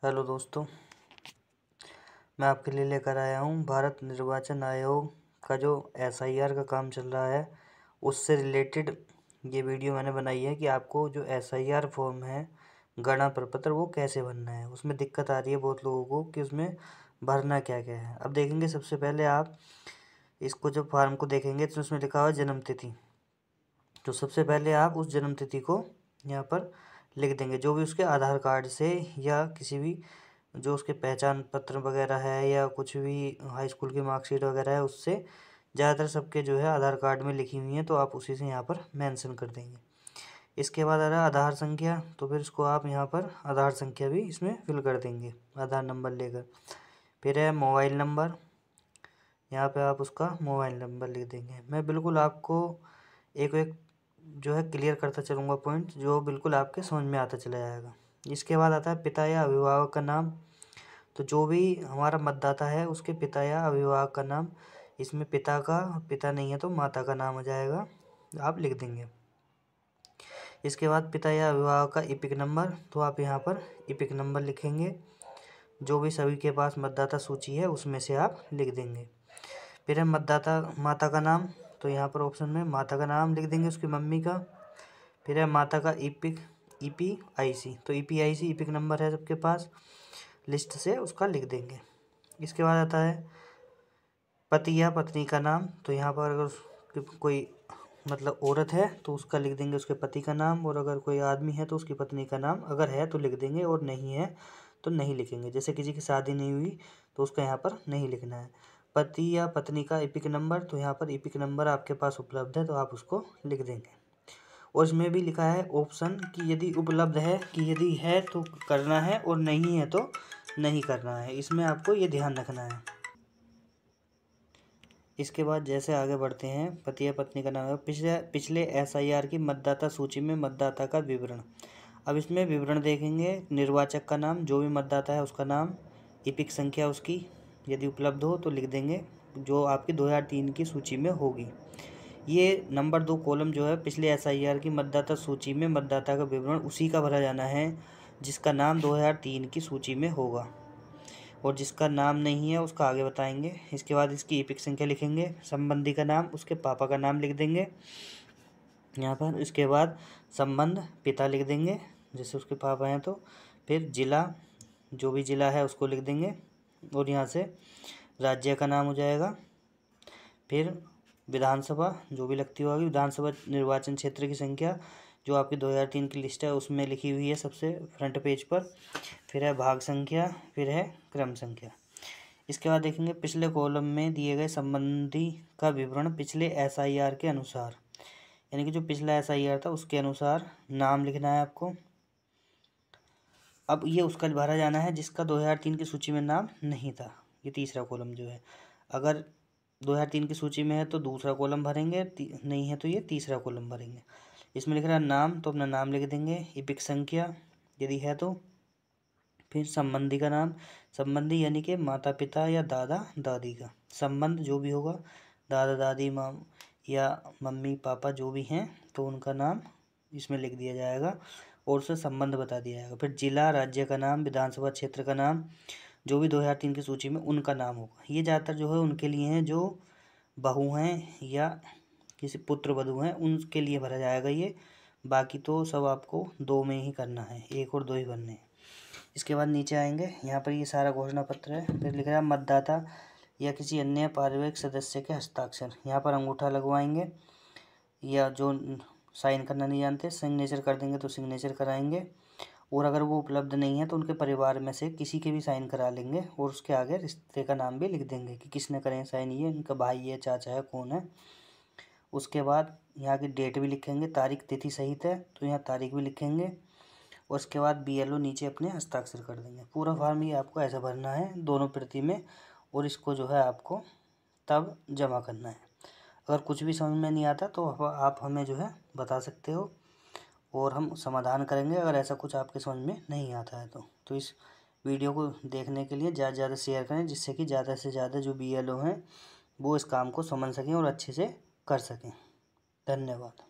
Hello दोस्तों, मैं आपके लिए लेकर आया हूँ भारत निर्वाचन आयोग का जो SIR का काम चल रहा है उससे रिलेटेड ये वीडियो मैंने बनाई है कि आपको जो SIR फॉर्म है गणना प्रपत्र वो कैसे भरना है। उसमें दिक्कत आ रही है बहुत लोगों को कि उसमें भरना क्या क्या है। अब देखेंगे, सबसे पहले आप इसको जब फॉर्म को देखेंगे तो उसमें लिखा हुआ जन्म तिथि। तो सबसे पहले आप उस जन्म तिथि को यहाँ पर लिख देंगे, जो भी उसके आधार कार्ड से या किसी भी जो उसके पहचान पत्र वगैरह है या कुछ भी हाई स्कूल की मार्कशीट वगैरह है उससे ज़्यादातर सबके जो है आधार कार्ड में लिखी हुई हैं, तो आप उसी से यहाँ पर मेंशन कर देंगे। इसके बाद आ रहा है आधार संख्या, तो फिर इसको आप यहाँ पर आधार संख्या भी इसमें फिल कर देंगे आधार नंबर लेकर। फिर है मोबाइल नंबर, यहाँ पे आप उसका मोबाइल नंबर लिख देंगे। मैं बिल्कुल आपको एक एक जो है क्लियर करता चलूँगा पॉइंट, जो बिल्कुल आपके समझ में आता चला जाएगा। इसके बाद आता है पिता या अभिभावक का नाम। तो जो भी हमारा मतदाता है उसके पिता या अभिभावक का नाम, इसमें पिता नहीं है तो माता का नाम हो जाएगा, आप लिख देंगे। इसके बाद पिता या अभिभावक का इपिक नंबर, तो आप यहाँ पर इपिक नंबर लिखेंगे, जो भी सभी के पास मतदाता सूची है उसमें से आप लिख देंगे। फिर है माता का नाम, तो यहाँ पर ऑप्शन में माता का नाम लिख देंगे, उसकी मम्मी का। फिर है माता का EPIC, तो EPIC इपिक नंबर है सबके पास, लिस्ट से उसका लिख देंगे। इसके बाद आता है पति या पत्नी का नाम, तो यहाँ पर अगर कोई मतलब औरत है तो उसका लिख देंगे उसके पति का नाम, और अगर कोई आदमी है तो उसकी पत्नी का नाम, अगर है तो लिख देंगे और नहीं है तो नहीं लिखेंगे। जैसे किसी की शादी नहीं हुई तो उसका यहाँ पर नहीं लिखना है। पति या पत्नी का इपिक नंबर, तो यहाँ पर इपिक नंबर आपके पास उपलब्ध है तो आप उसको लिख देंगे। और इसमें भी लिखा है ऑप्शन कि यदि उपलब्ध है, कि यदि है तो करना है और नहीं है तो नहीं करना है, इसमें आपको ये ध्यान रखना है। इसके बाद जैसे आगे बढ़ते हैं, पति या पत्नी का नाम है, पिछले SIR की मतदाता सूची में मतदाता का विवरण। अब इसमें विवरण देखेंगे, निर्वाचक का नाम, जो भी मतदाता है उसका नाम, इपिक संख्या उसकी यदि उपलब्ध हो तो लिख देंगे, जो आपकी 2003 की सूची में होगी। ये नंबर 2 कॉलम जो है पिछले SIR की मतदाता सूची में मतदाता का विवरण उसी का भरा जाना है जिसका नाम 2003 की सूची में होगा, और जिसका नाम नहीं है उसका आगे बताएंगे। इसके बाद इसकी इपिक संख्या लिखेंगे, संबंधी का नाम, उसके पापा का नाम लिख देंगे यहाँ पर। इसके बाद संबंध पिता लिख देंगे जैसे उसके पापा हैं तो। फिर जिला, जो भी जिला है उसको लिख देंगे, और यहाँ से राज्य का नाम हो जाएगा। फिर विधानसभा जो भी लगती होगी, विधानसभा निर्वाचन क्षेत्र की संख्या जो आपकी 2003 की लिस्ट है उसमें लिखी हुई है सबसे फ्रंट पेज पर। फिर है भाग संख्या, फिर है क्रम संख्या। इसके बाद देखेंगे पिछले कॉलम में दिए गए संबंधी का विवरण पिछले SIR के अनुसार, यानी कि जो पिछला SIR था उसके अनुसार नाम लिखना है आपको। अब ये उसका भरा जाना है जिसका 2003 की सूची में नाम नहीं था, ये तीसरा कॉलम जो है। अगर 2003 की सूची में है तो दूसरा कॉलम भरेंगे, नहीं है तो ये तीसरा कॉलम भरेंगे। इसमें लिख रहा है नाम, तो अपना नाम लिख देंगे, इपिक संख्या यदि है तो। फिर संबंधी का नाम, संबंधी यानी कि माता पिता या दादा दादी का संबंध जो भी होगा, दादा दादी माम या मम्मी पापा जो भी हैं तो उनका नाम इसमें लिख दिया जाएगा और उससे संबंध बता दिया जाएगा। फिर जिला, राज्य का नाम, विधानसभा क्षेत्र का नाम, जो भी 2003 की सूची में उनका नाम होगा। ये ज़्यादातर जो है उनके लिए हैं जो बहू हैं या किसी पुत्र वधू हैं, उनके लिए भरा जाएगा ये। बाकी तो सब आपको 2 में ही करना है, 1 और 2 ही भरने हैं। इसके बाद नीचे आएंगे, यहाँ पर ये सारा घोषणा पत्र है। फिर लिख रहा है मतदाता या किसी अन्य पारिवारिक सदस्य के हस्ताक्षर, यहाँ पर अंगूठा लगवाएंगे, या जो साइन करना नहीं जानते सिग्नेचर कर देंगे तो सिग्नेचर कराएंगे, और अगर वो उपलब्ध नहीं है तो उनके परिवार में से किसी के भी साइन करा लेंगे, और उसके आगे रिश्ते का नाम भी लिख देंगे कि किसने करे साइन, ये इनका भाई है, चाचा है, कौन है। उसके बाद यहाँ की डेट भी लिखेंगे, तारीख तिथि सहित है तो यहाँ तारीख भी लिखेंगे, और उसके बाद BLO नीचे अपने हस्ताक्षर कर देंगे। पूरा फॉर्म ये आपको ऐसा भरना है दोनों प्रति में, और इसको जो है आपको तब जमा करना है। अगर कुछ भी समझ में नहीं आता तो आप हमें जो है बता सकते हो और हम समाधान करेंगे, अगर ऐसा कुछ आपके समझ में नहीं आता है तो इस वीडियो को देखने के लिए ज़्यादा से ज़्यादा शेयर करें, जिससे कि ज़्यादा से ज़्यादा जो BLO हैं वो इस काम को समझ सकें और अच्छे से कर सकें। धन्यवाद।